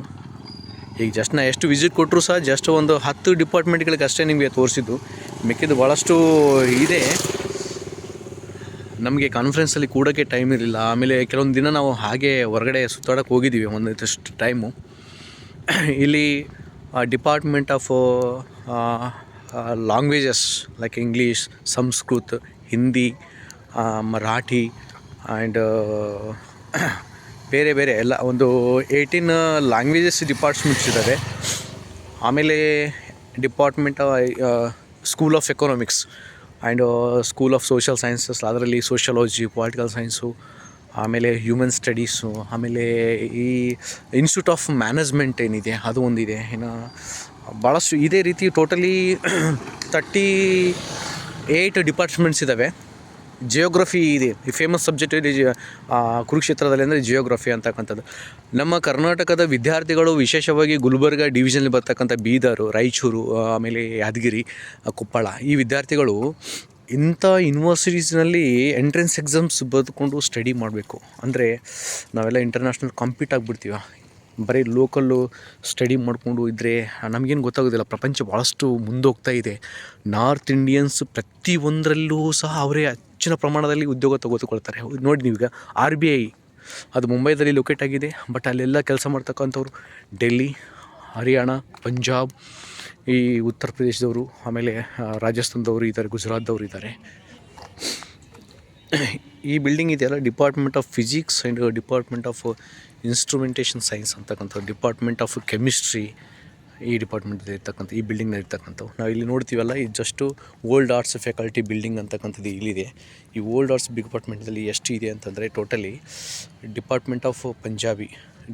A: ಈಗ ಜಸ್ಟ್ ನಾ ಎಷ್ಟು ವಿಸಿಟ್ ಕೊಟ್ಟರು ಸಹ ಜಸ್ಟ್ ಒಂದು 10 ಡಿಪಾರ್ಟ್ಮೆಂಟ್ಗಳಿಗೆ ಅಷ್ಟೇ ನಿಮಗೆ ತೋರಿಸಿದ್ದು. ಮಿಕ್ಕಿದ್ದು ಭಾಳಷ್ಟು ಇದೆ. ನಮಗೆ ಕಾನ್ಫರೆನ್ಸಲ್ಲಿ ಕೂಡೋಕ್ಕೆ ಟೈಮ್ ಇರಲಿಲ್ಲ. ಆಮೇಲೆ ಕೆಲವೊಂದು ದಿನ ನಾವು ಹಾಗೆ ಹೊರಗಡೆ ಸುತ್ತಾಡೋಕ್ಕೆ ಹೋಗಿದ್ದೀವಿ ಒಂದಿಷ್ಟು ಟೈಮು. ಇಲ್ಲಿ department of languages like English, Sanskrit, Hindi, Marathi and ಬೇರೆ ಬೇರೆ ಎಲ್ಲ ಒಂದು 18 ಲ್ಯಾಂಗ್ವೇಜಸ್ ಡಿಪಾರ್ಟ್ಮೆಂಟ್ಸ್ ಇದ್ದಾವೆ. ಆಮೇಲೆ department school of economics and school of social sciences, ಅದರಲ್ಲಿ ಸೋಷಿಯಾಲಜಿ, ಪೊಲಿಟಿಕಲ್ ಸೈನ್ಸು, ಆಮೇಲೆ ಹ್ಯೂಮನ್ ಸ್ಟಡೀಸು, ಆಮೇಲೆ ಈ ಇನ್ಸ್ಟಿಟ್ಯೂಟ್ ಆಫ್ ಮ್ಯಾನೇಜ್ಮೆಂಟ್ ಏನಿದೆ ಅದು ಒಂದಿದೆ. ಇನ್ನು ಭಾಳಷ್ಟು ಇದೇ ರೀತಿ ಟೋಟಲಿ 38 ಡಿಪಾರ್ಟ್ಮೆಂಟ್ಸ್ ಇದ್ದಾವೆ. ಜಿಯೋಗ್ರಫಿ ಇದೆ, ಈ ಫೇಮಸ್ ಸಬ್ಜೆಕ್ಟ್ ಇದೆ ಕುರುಕ್ಷೇತ್ರದಲ್ಲಿ ಅಂದರೆ ಜಿಯೋಗ್ರಫಿ ಅಂತಕ್ಕಂಥದ್ದು. ನಮ್ಮ ಕರ್ನಾಟಕದ ವಿದ್ಯಾರ್ಥಿಗಳು ವಿಶೇಷವಾಗಿ ಗುಲ್ಬರ್ಗ ಡಿವಿಷನಲ್ಲಿ ಬರ್ತಕ್ಕಂಥ ಬೀದರು, ರಾಯಚೂರು, ಆಮೇಲೆ ಯಾದಗಿರಿ, ಕೊಪ್ಪಳ, ಈ ವಿದ್ಯಾರ್ಥಿಗಳು ಇಂಥ ಯೂನಿವರ್ಸಿಟೀಸ್ನಲ್ಲಿ ಎಂಟ್ರೆನ್ಸ್ ಎಕ್ಸಾಮ್ಸ್ ಬರೆದುಕೊಂಡು ಸ್ಟಡಿ ಮಾಡಬೇಕು. ಅಂದರೆ ನಾವೆಲ್ಲ ಇಂಟರ್ನ್ಯಾಷನಲ್ ಕಾಂಪೀಟ್ ಆಗಿಬಿಡ್ತೀವಿ. ಬರೀ ಲೋಕಲ್ಲು ಸ್ಟಡಿ ಮಾಡಿಕೊಂಡು ಇದ್ದರೆ ನಮಗೇನು ಗೊತ್ತಾಗೋದಿಲ್ಲ. ಪ್ರಪಂಚ ಭಾಳಷ್ಟು ಮುಂದೋಗ್ತಾ ಇದೆ. ನಾರ್ತ್ ಇಂಡಿಯನ್ಸ್ ಪ್ರತಿಯೊಂದರಲ್ಲೂ ಸಹ ಅವರೇ ಹೆಚ್ಚಿನ ಪ್ರಮಾಣದಲ್ಲಿ ಉದ್ಯೋಗ ತೆಗೆದುಕೊಳ್ತಾರೆ. ನೋಡಿ ನೀವೀಗ RBI ಅದು ಮುಂಬೈದಲ್ಲಿ ಲೊಕೇಟ್ ಆಗಿದೆ, ಬಟ್ ಅಲ್ಲೆಲ್ಲ ಕೆಲಸ ಮಾಡ್ತಕ್ಕಂಥವ್ರು ಡೆಲ್ಲಿ, ಹರಿಯಾಣ, ಪಂಜಾಬ್, ಈ ಉತ್ತರ ಪ್ರದೇಶದವರು, ಆಮೇಲೆ ರಾಜಸ್ಥಾನದವರು ಇದ್ದಾರೆ, ಗುಜರಾತ್ದವರು ಇದ್ದಾರೆ. ಈ ಬಿಲ್ಡಿಂಗ್ ಇದೆಯಲ್ಲ, department of physics and department of instrumentation science ಅಂತಕ್ಕಂಥ, ಡಿಪಾರ್ಟ್ಮೆಂಟ್ ಆಫ್ ಕೆಮಿಸ್ಟ್ರಿ, ಈ ಡಿಪಾರ್ಟ್ಮೆಂಟಲ್ಲಿ ಇರ್ತಕ್ಕಂಥ ಈ ಬಿಲ್ಡಿಂಗ್ನಲ್ಲಿ ಇರ್ತಕ್ಕಂಥವು. ನಾವು ಇಲ್ಲಿ ನೋಡ್ತೀವಲ್ಲ, ಇದು just old arts faculty building ಅಂತಕ್ಕಂಥದ್ದು ಇಲ್ಲಿದೆ. ಈ ಓಲ್ಡ್ ಆರ್ಟ್ಸ್ ಡಿಪಾರ್ಟ್ಮೆಂಟಲ್ಲಿ ಎಷ್ಟು ಇದೆ ಅಂತಂದರೆ totally department of Punjabi,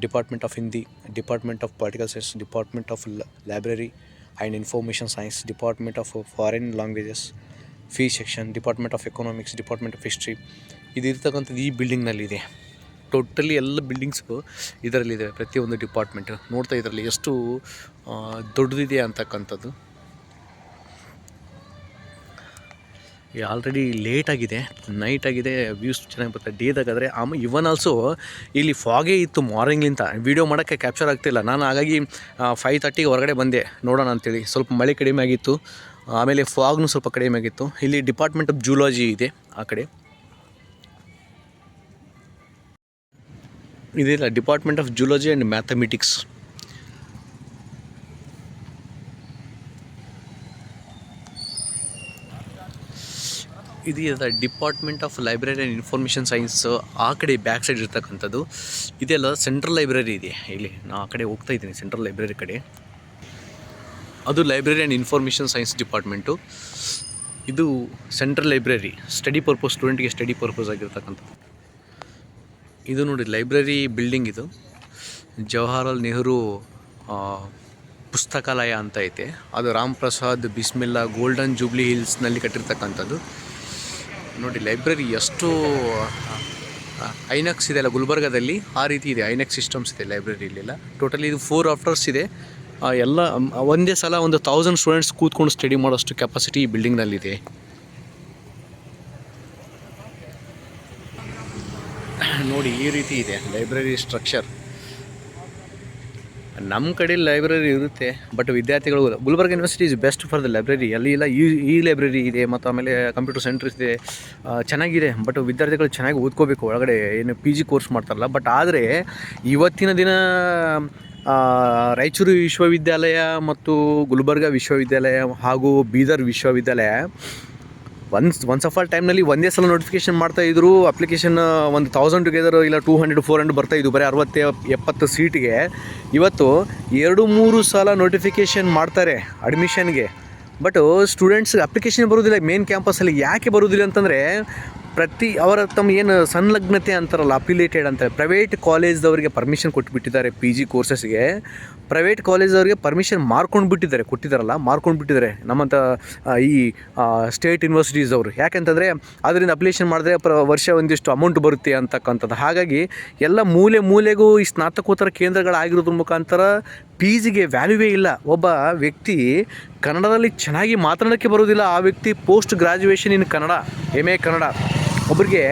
A: department of Hindi, department of political science, department of library and information science, department of foreign languages, fee section, department of economics, department of history, ಇದು ಇರ್ತಕ್ಕಂಥದ್ದು ಈ ಬಿಲ್ಡಿಂಗ್ನಲ್ಲಿದೆ. Totally ಎಲ್ಲ ಬಿಲ್ಡಿಂಗ್ಸ್ಗೂ ಇದರಲ್ಲಿದೆ. ಪ್ರತಿಯೊಂದು ಡಿಪಾರ್ಟ್ಮೆಂಟ್ ನೋಡ್ತಾ ಇದರಲ್ಲಿ ಎಷ್ಟು ದೊಡ್ಡದಿದೆ ಅಂತಕ್ಕಂಥದ್ದು. ಆಲ್ರೆಡಿ ಲೇಟ್ ಆಗಿದೆ, ನೈಟ್ ಆಗಿದೆ, ವ್ಯೂಸ್ ಚೆನ್ನಾಗಿ ಬರ್ತದೆ ಡೇದಾಗಾದರೆ. ಆಮೇಲೆ ಇವನ್ ಆಲ್ಸೋ ಇಲ್ಲಿ ಫಾಗೇ ಇತ್ತು ಮಾರ್ನಿಂಗ್ಲಿಂದ, ವೀಡಿಯೋ ಮಾಡೋಕ್ಕೆ ಕ್ಯಾಪ್ಚರ್ ಆಗ್ತಿಲ್ಲ ನಾನು. ಹಾಗಾಗಿ 5:30ಗೆ ಹೊರಗಡೆ ಬಂದೆ ನೋಡೋಣ ಅಂತೇಳಿ. ಸ್ವಲ್ಪ ಮಳೆ ಕಡಿಮೆ ಆಗಿತ್ತು, ಆಮೇಲೆ ಫಾಗ್ನು ಸ್ವಲ್ಪ ಕಡಿಮೆ ಆಗಿತ್ತು. ಇಲ್ಲಿ ಡಿಪಾರ್ಟ್ಮೆಂಟ್ ಆಫ್ ಜೂಲಾಜಿ ಇದೆ ಆ ಕಡೆ. ಇದಿಲ್ಲ ಡಿಪಾರ್ಟ್ಮೆಂಟ್ ಆಫ್ ಜೂಲಾಜಿ ಆ್ಯಂಡ್ ಮ್ಯಾಥಮೆಟಿಕ್ಸ್. ಇದು department of library and information science ಆ ಕಡೆ ಬ್ಯಾಕ್ ಸೈಡ್ ಇರ್ತಕ್ಕಂಥದ್ದು. ಇದೆಲ್ಲ ಸೆಂಟ್ರಲ್ ಲೈಬ್ರರಿ ಇದೆ. ಇಲ್ಲಿ ನಾನು ಆ ಕಡೆ ಹೋಗ್ತಾ ಇದ್ದೀನಿ, ಸೆಂಟ್ರಲ್ ಲೈಬ್ರರಿ ಕಡೆ. ಅದು library and information science department. ಇದು ಸೆಂಟ್ರಲ್ ಲೈಬ್ರರಿ, ಸ್ಟಡಿ ಪರ್ಪಸ್, ಸ್ಟೂಡೆಂಟ್ಗೆ ಸ್ಟಡಿ ಪರ್ಪಸ್ ಆಗಿರ್ತಕ್ಕಂಥದ್ದು. ಇದು ನೋಡಿ ಲೈಬ್ರರಿ ಬಿಲ್ಡಿಂಗ್. ಇದು ಜವಾಹರ್ಲಾಲ್ ನೆಹರು ಪುಸ್ತಕಾಲಯ ಅಂತ ಐತೆ. ಅದು ರಾಮ್ ಪ್ರಸಾದ್ ಬಿಸ್ಮಿಲ್ಲಾ ಗೋಲ್ಡನ್ ಜೂಬ್ಲಿ ಹಿಲ್ಸ್ನಲ್ಲಿ ಕಟ್ಟಿರ್ತಕ್ಕಂಥದ್ದು. ನೋಡಿ ಲೈಬ್ರರಿ ಎಷ್ಟು ಐನಕ್ಸ್ ಇದೆ ಅಲ್ಲ ಗುಲ್ಬರ್ಗದಲ್ಲಿ, ಆ ರೀತಿ ಇದೆ. ಐನಕ್ಸ್ ಸಿಸ್ಟಮ್ಸ್ ಇದೆ ಲೈಬ್ರರಿಲೆಲ್ಲ. ಟೋಟಲಿ ಇದು 4 ಆಫ್ಟರ್ಸ್ ಇದೆ. ಎಲ್ಲ ಒಂದೇ ಸಲ 1000 ಸ್ಟೂಡೆಂಟ್ಸ್ ಕೂತ್ಕೊಂಡು ಸ್ಟಡಿ ಮಾಡೋಷ್ಟು ಕೆಪಾಸಿಟಿ ಈ ಬಿಲ್ಡಿಂಗ್ನಲ್ಲಿದೆ. ನೋಡಿ ಈ ರೀತಿ ಇದೆ ಲೈಬ್ರರಿ ಸ್ಟ್ರಕ್ಚರ್. ನಮ್ಮ ಕಡೆ ಲೈಬ್ರರಿ ಇರುತ್ತೆ, ಬಟ್ ವಿದ್ಯಾರ್ಥಿಗಳು Gulbarga university is best for the library. ಅಲ್ಲಿ ಎಲ್ಲ ಈ ಲೈಬ್ರರಿ ಇದೆ, ಮತ್ತು ಆಮೇಲೆ ಕಂಪ್ಯೂಟರ್ ಸೆಂಟರ್ಸ್ ಇದೆ, ಚೆನ್ನಾಗಿದೆ. ಬಟ್ ವಿದ್ಯಾರ್ಥಿಗಳು ಚೆನ್ನಾಗಿ ಓದ್ಕೋಬೇಕು. ಒಳಗಡೆ ಏನು PG ಕೋರ್ಸ್ ಮಾಡ್ತಾರಲ್ಲ. ಬಟ್ ಆದರೆ ಇವತ್ತಿನ ದಿನ ರಾಯಚೂರು ವಿಶ್ವವಿದ್ಯಾಲಯ ಮತ್ತು ಗುಲ್ಬರ್ಗ ವಿಶ್ವವಿದ್ಯಾಲಯ ಹಾಗೂ ಬೀದರ್ ವಿಶ್ವವಿದ್ಯಾಲಯ ಒನ್ಸ್ ಆಫ್ ಆಲ್ ಟೈಮ್ನಲ್ಲಿ ಒಂದೇ ಸಲ ನೋಟಿಫಿಕೇಷನ್ ಮಾಡ್ತಾಯಿದ್ರು. ಅಪ್ಲಿಕೇಶನ್ 1000 ಟುಗೆದರ್ ಇಲ್ಲ 200-400 ಬರ್ತಾಯಿದ್ವು ಬರೀ 60-70 ಸೀಟಿಗೆ. ಇವತ್ತು 2-3 ಸಲ ನೋಟಿಫಿಕೇಷನ್ ಮಾಡ್ತಾರೆ ಅಡ್ಮಿಷನ್ಗೆ. ಬಟ್ ಸ್ಟೂಡೆಂಟ್ಸ್ಗೆ ಅಪ್ಲಿಕೇಶನ್ ಬರೋದಿಲ್ಲ ಮೇನ್ ಕ್ಯಾಂಪಸಲ್ಲಿ. ಯಾಕೆ ಬರೋದಿಲ್ಲ ಅಂತಂದರೆ ಅವರ ತಮ್ಮ ಏನು ಸಂಲಗ್ನತೆ ಅಂತಾರಲ್ಲ, ಅಫಿಲಿಯೇಟೆಡ್ ಅಂತಾರೆ, ಪ್ರೈವೇಟ್ ಕಾಲೇಜ್ದವರಿಗೆ ಪರ್ಮಿಷನ್ ಕೊಟ್ಟುಬಿಟ್ಟಿದ್ದಾರೆ. PG ಕೋರ್ಸಸ್ಗೆ ಪ್ರೈವೇಟ್ ಕಾಲೇಜವ್ರಿಗೆ ಪರ್ಮಿಷನ್ ಕೊಟ್ಟಿದ್ದಾರಲ್ಲ, ನಮ್ಮಂಥ ಈ ಸ್ಟೇಟ್ ಯೂನಿವರ್ಸಿಟೀಸವರು. ಯಾಕೆಂತಂದರೆ ಅದರಿಂದ ಅಪ್ಲಿಕೇಶನ್ ಮಾಡಿದ್ರೆ ವರ್ಷ ಒಂದಿಷ್ಟು ಅಮೌಂಟ್ ಬರುತ್ತೆ ಅಂತಕ್ಕಂಥದ್ದು. ಹಾಗಾಗಿ ಎಲ್ಲ ಮೂಲೆಗೂ ಈ ಸ್ನಾತಕೋತ್ತರ ಕೇಂದ್ರಗಳಾಗಿರೋದ್ರ ಮುಖಾಂತರ PGಗೆ ವ್ಯಾಲ್ಯೂವೇ ಇಲ್ಲ. ಒಬ್ಬ ವ್ಯಕ್ತಿ ಕನ್ನಡದಲ್ಲಿ ಚೆನ್ನಾಗಿ ಮಾತನಾಡೋಕ್ಕೆ ಬರೋದಿಲ್ಲ, ಆ ವ್ಯಕ್ತಿ ಪೋಸ್ಟ್ ಗ್ರ್ಯಾಜುಯೇಷನ್ ಇನ್ ಕನ್ನಡ, MA ಕನ್ನಡ ಒಬ್ಬರಿಗೆ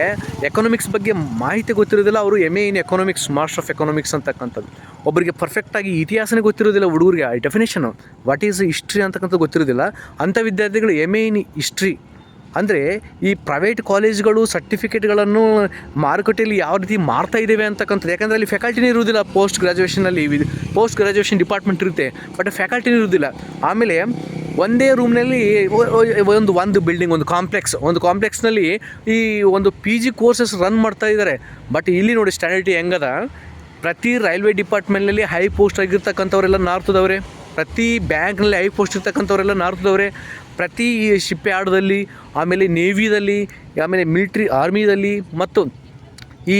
A: ಎಕನಾಮಿಕ್ಸ್ ಬಗ್ಗೆ ಮಾಹಿತಿ ಗೊತ್ತಿರೋದಿಲ್ಲ, ಅವರು MA in economics, master of economics ಅಂತಕ್ಕಂಥದ್ದು. ಒಬ್ಬರಿಗೆ ಪರ್ಫೆಕ್ಟಾಗಿ ಇತಿಹಾಸನೇ ಗೊತ್ತಿರೋದಿಲ್ಲ ಹುಡುಗರಿಗೆ, ಡೆಫಿನೇಷನು ವಾಟ್ ಈಸ್ ಹಿಸ್ಟ್ರಿ ಅಂತಕ್ಕಂಥದ್ದು ಗೊತ್ತಿರೋದಿಲ್ಲ. ಅಂಥ ವಿದ್ಯಾರ್ಥಿಗಳು MA ಇನ್ ಹಿಸ್ಟ್ರಿ ಅಂದರೆ ಈ ಪ್ರೈವೇಟ್ ಕಾಲೇಜ್ಗಳು ಸರ್ಟಿಫಿಕೇಟ್ಗಳನ್ನು ಮಾರುಕಟ್ಟೆಯಲ್ಲಿ ಯಾವ ರೀತಿ ಮಾರ್ತಾ ಇದ್ದೇವೆ ಅಂತಕ್ಕಂಥದ್ದು. ಯಾಕಂದರೆ ಅಲ್ಲಿ ಫ್ಯಾಕಲ್ಟಿನೇ ಇರುವುದಿಲ್ಲ. ಪೋಸ್ಟ್ ಗ್ರ್ಯಾಜುಯೇಷನ್ ಡಿಪಾರ್ಟ್ಮೆಂಟ್ ಇರುತ್ತೆ, ಬಟ್ ಫ್ಯಾಕಲ್ಟಿನೇ ಇರುವುದಿಲ್ಲ. ಆಮೇಲೆ ಒಂದೇ ರೂಮ್ನಲ್ಲಿ ಒಂದು ಬಿಲ್ಡಿಂಗ್, ಒಂದು ಕಾಂಪ್ಲೆಕ್ಸ್ನಲ್ಲಿ ಈ ಒಂದು PG ಕೋರ್ಸಸ್ ರನ್ ಮಾಡ್ತಾ ಇದ್ದಾರೆ. ಬಟ್ ಇಲ್ಲಿ ನೋಡಿ ಸ್ಟ್ಯಾಂಡರ್ಟಿ ಹೆಂಗದ, ಪ್ರತಿ ರೈಲ್ವೆ ಡಿಪಾರ್ಟ್ಮೆಂಟ್ನಲ್ಲಿ ಹೈ ಪೋಸ್ಟ್ ಆಗಿರ್ತಕ್ಕಂಥವರೆಲ್ಲ ನಾರ್ತದವ್ರೆ, ಪ್ರತಿ ಬ್ಯಾಂಕ್ನಲ್ಲಿ ಹೈ ಪೋಸ್ಟ್ ಇರ್ತಕ್ಕಂಥವರೆಲ್ಲ ನಾರ್ತದವ್ರೆ, ಪ್ರತಿ ಶಿಪ್ ಯಾರ್ಡ್ದಲ್ಲಿ, ಆಮೇಲೆ ನೇವಿದಲ್ಲಿ, ಆಮೇಲೆ ಮಿಲಿಟ್ರಿ ಆರ್ಮಿದಲ್ಲಿ, ಮತ್ತು ಈ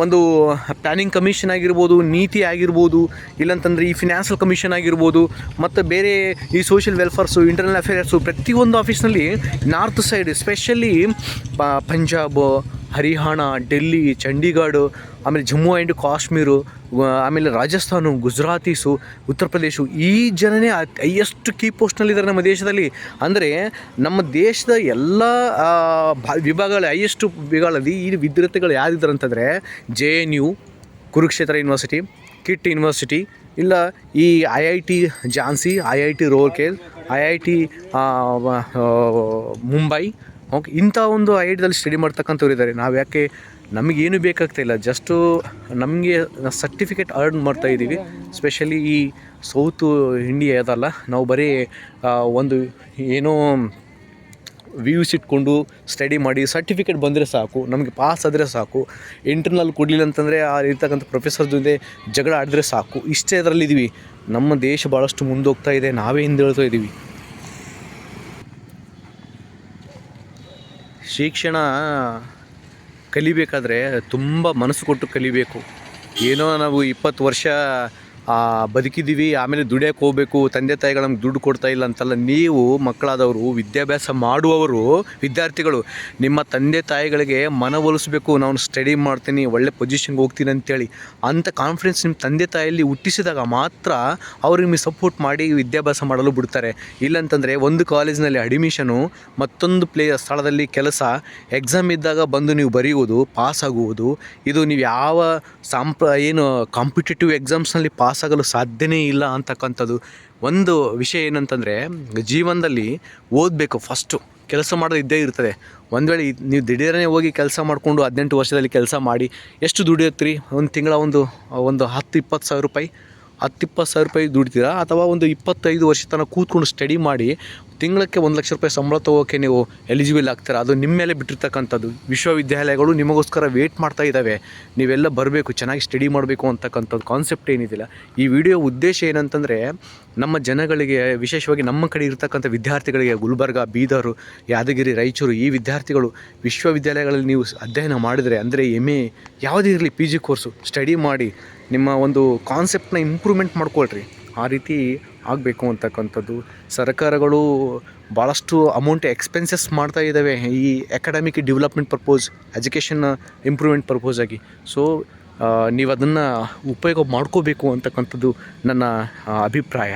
A: ಒಂದು ಪ್ಲ್ಯಾನಿಂಗ್ ಕಮಿಷನ್ ಆಗಿರ್ಬೋದು, ನೀತಿ ಆಗಿರ್ಬೋದು, ಇಲ್ಲಂತಂದರೆ ಈ ಫಿನಾನ್ಷಿಯಲ್ ಕಮಿಷನ್ ಆಗಿರ್ಬೋದು, ಮತ್ತು ಬೇರೆ ಈ ಸೋಷಿಯಲ್ ವೆಲ್ಫೇರ್ಸು, ಇಂಟರ್ನಲ್ ಅಫೇರ್ಸು, ಪ್ರತಿಯೊಂದು ಆಫೀಸ್ನಲ್ಲಿ north side especially Punjab, Haryana, Delhi, Chandigarh, ಆಮೇಲೆ ಜಮ್ಮು ಆ್ಯಂಡ್ ಕಾಶ್ಮೀರು, ಆಮೇಲೆ ರಾಜಸ್ಥಾನ, ಗುಜರಾತೀಸು, ಉತ್ತರ ಪ್ರದೇಶ, ಈ ಜನನೇ ಹೈಯೆಸ್ಟ್ ಕೀ ಪೋಸ್ಟ್ನಲ್ಲಿದ್ದಾರೆ ನಮ್ಮ ದೇಶದಲ್ಲಿ. ಅಂದರೆ ನಮ್ಮ ದೇಶದ ಎಲ್ಲ ವಿಭಾಗಗಳ ಹೈಯೆಸ್ಟ್ ವಿಭಾಗಗಳಲ್ಲಿ ಈ ವಿದ್ಯಾರ್ಥಿಗಳು ಯಾರಿದ್ದಾರೆ ಅಂತಂದರೆ JNU, Kurukshetra university, kit university, ಇಲ್ಲ ಈ IIT Jhansi, IIT Rourkela, IIT Mumbai, okay, ಇಂಥ ಒಂದು IITದಲ್ಲಿ ಸ್ಟಡಿ ಮಾಡ್ತಕ್ಕಂಥವ್ರು ಇದ್ದಾರೆ. ನಾವು ಯಾಕೆ, ನಮಗೇನು ಬೇಕಾಗ್ತಾಯಿಲ್ಲ, ಜಸ್ಟು ನಮಗೆ ಸರ್ಟಿಫಿಕೇಟ್ ಅರ್ನ್ ಮಾಡ್ತಾಯಿದ್ದೀವಿ. ಸ್ಪೆಷಲಿ ಈ ಸೌತು ಇಂಡಿಯಾ ಅದಲ್ಲ, ನಾವು ಬರೀ ಒಂದು ಏನೋ ವ್ಯೂಸ್ ಇಟ್ಕೊಂಡು ಸ್ಟಡಿ ಮಾಡಿ ಸರ್ಟಿಫಿಕೇಟ್ ಬಂದರೆ ಸಾಕು, ನಮಗೆ ಪಾಸ್ ಆದರೆ ಸಾಕು, ಇಂಟರ್ನಲ್ ಕೊಡಲಿಲ್ಲ ಅಂತಂದರೆ ಆ ಇರ್ತಕ್ಕಂಥ ಪ್ರೊಫೆಸರ್ ಜೊತೆ ಜಗಳ ಆಡಿದ್ರೆ ಸಾಕು, ಇಷ್ಟೇ ಅದರಲ್ಲಿದ್ದೀವಿ. ನಮ್ಮ ದೇಶ ಭಾಳಷ್ಟು ಮುಂದೋಗ್ತಾ ಇದೆ, ನಾವೇ ಹಿಂದೇಳ್ತಾ ಇದ್ದೀವಿ. ಶಿಕ್ಷಣ ಕಲಿಬೇಕಾದ್ರೆ ತುಂಬ ಮನಸ್ಸು ಕೊಟ್ಟು ಕಲಿಬೇಕು. ಏನೋ ನಾವು 20 ವರ್ಷ ಬದುಕಿದ್ದೀವಿ, ಆಮೇಲೆ ದುಡಿಯೋಕ್ಕೆ ಹೋಗಬೇಕು, ತಂದೆ ತಾಯಿಗಳು ನಮ್ಗೆ ದುಡ್ಡು ಕೊಡ್ತಾ ಇಲ್ಲ ಅಂತಲ್ಲ. ನೀವು ಮಕ್ಕಳಾದವರು, ವಿದ್ಯಾಭ್ಯಾಸ ಮಾಡುವವರು, ವಿದ್ಯಾರ್ಥಿಗಳು ನಿಮ್ಮ ತಂದೆ ತಾಯಿಗಳಿಗೆ ಮನವೊಲಿಸಬೇಕು. ನಾನು ಸ್ಟಡಿ ಮಾಡ್ತೀನಿ, ಒಳ್ಳೆ ಪೊಸಿಷನ್ಗೆ ಹೋಗ್ತೀನಿ ಅಂತೇಳಿ. ಅಂಥ ಕಾನ್ಫಿಡೆನ್ಸ್ ನಿಮ್ಮ ತಂದೆ ತಾಯಿಯಲ್ಲಿ ಹುಟ್ಟಿಸಿದಾಗ ಮಾತ್ರ ಅವ್ರು ನಿಮಗೆ ಸಪೋರ್ಟ್ ಮಾಡಿ ವಿದ್ಯಾಭ್ಯಾಸ ಮಾಡಲು ಬಿಡ್ತಾರೆ. ಇಲ್ಲಂತಂದರೆ ಒಂದು ಕಾಲೇಜಿನಲ್ಲಿ ಅಡ್ಮಿಷನು, ಮತ್ತೊಂದು ಸ್ಥಳದಲ್ಲಿ ಕೆಲಸ, ಎಕ್ಸಾಮ್ ಇದ್ದಾಗ ಬಂದು ನೀವು ಬರೆಯುವುದು, ಪಾಸ್ ಆಗುವುದು, ಇದು ನೀವು ಯಾವ ಏನು ಕಾಂಪಿಟೇಟಿವ್ ಎಕ್ಸಾಮ್ಸ್ನಲ್ಲಿ ಪಾಸ್ ಆಗಲು ಸಾಧ್ಯನೇ ಇಲ್ಲ ಅಂತಕ್ಕಂಥದ್ದು. ಒಂದು ವಿಷಯ ಏನಂತಂದರೆ, ಜೀವನದಲ್ಲಿ ಓದಬೇಕು, ಫಸ್ಟು ಕೆಲಸ ಮಾಡೋದು ಇದ್ದೇ ಇರ್ತದೆ. ಒಂದು ವೇಳೆ ನೀವು ದಿಢೀರನೇ ಹೋಗಿ ಕೆಲಸ ಮಾಡಿಕೊಂಡು 18 ವರ್ಷದಲ್ಲಿ ಕೆಲಸ ಮಾಡಿ ಎಷ್ಟು ದುಡಿಯುತ್ತೀರಿ? ಒಂದು ತಿಂಗಳ ಒಂದು 10-20 ಸಾವಿರ ರೂಪಾಯಿ, 10-20 ಸಾವಿರ ರೂಪಾಯಿ ದುಡಿತೀರಾ? ಅಥವಾ ಒಂದು 25 ವರ್ಷ ತನಕ ಕೂತ್ಕೊಂಡು ಸ್ಟಡಿ ಮಾಡಿ ತಿಂಗಳಕ್ಕೆ 1 ಲಕ್ಷ ರೂಪಾಯಿ ಸಂಬಳ ತೊಗೋಕ್ಕೆ ನೀವು ಎಲಿಜಿಬಲ್ ಆಗ್ತೀರಾ? ಅದು ನಿಮ್ಮ ಮೇಲೆ ಬಿಟ್ಟಿರ್ತಕ್ಕಂಥದ್ದು. ವಿಶ್ವವಿದ್ಯಾಲಯಗಳು ನಿಮಗೋಸ್ಕರ ವೇಟ್ ಮಾಡ್ತಾ ಇದ್ದಾವೆ, ನೀವೆಲ್ಲ ಬರಬೇಕು, ಚೆನ್ನಾಗಿ ಸ್ಟಡಿ ಮಾಡಬೇಕು ಅಂತಕ್ಕಂಥದ್ದು ಕಾನ್ಸೆಪ್ಟ್ ಏನಿದಿಲ್ಲ. ಈ ವಿಡಿಯೋ ಉದ್ದೇಶ ಏನಂತಂದರೆ, ನಮ್ಮ ಜನಗಳಿಗೆ, ವಿಶೇಷವಾಗಿ ನಮ್ಮ ಕಡೆ ಇರ್ತಕ್ಕಂಥ ವಿದ್ಯಾರ್ಥಿಗಳಿಗೆ, ಗುಲ್ಬರ್ಗ, ಬೀದರು, ಯಾದಗಿರಿ, ರಾಯಚೂರು, ಈ ವಿದ್ಯಾರ್ಥಿಗಳು ವಿಶ್ವವಿದ್ಯಾಲಯಗಳಲ್ಲಿ ನೀವು ಅಧ್ಯಯನ ಮಾಡಿದರೆ, ಅಂದರೆ MA ಯಾವುದೇ ಇರಲಿ, PG ಕೋರ್ಸು ಸ್ಟಡಿ ಮಾಡಿ ನಿಮ್ಮ ಒಂದು ಕಾನ್ಸೆಪ್ಟನ್ನ ಇಂಪ್ರೂವ್ಮೆಂಟ್ ಮಾಡ್ಕೊಳ್ರಿ. ಆ ರೀತಿ ಆಗಬೇಕು ಅಂತಕ್ಕಂಥದ್ದು. ಸರ್ಕಾರಗಳು ಭಾಳಷ್ಟು ಅಮೌಂಟ್ ಎಕ್ಸ್ಪೆನ್ಸಸ್ ಮಾಡ್ತಾ ಇದ್ದಾವೆ ಈ academic development purpose, education improvement purpose ಆಗಿ. ಸೊ ನೀವು ಅದನ್ನು ಉಪಯೋಗ ಮಾಡ್ಕೋಬೇಕು ಅಂತಕ್ಕಂಥದ್ದು ನನ್ನ ಅಭಿಪ್ರಾಯ.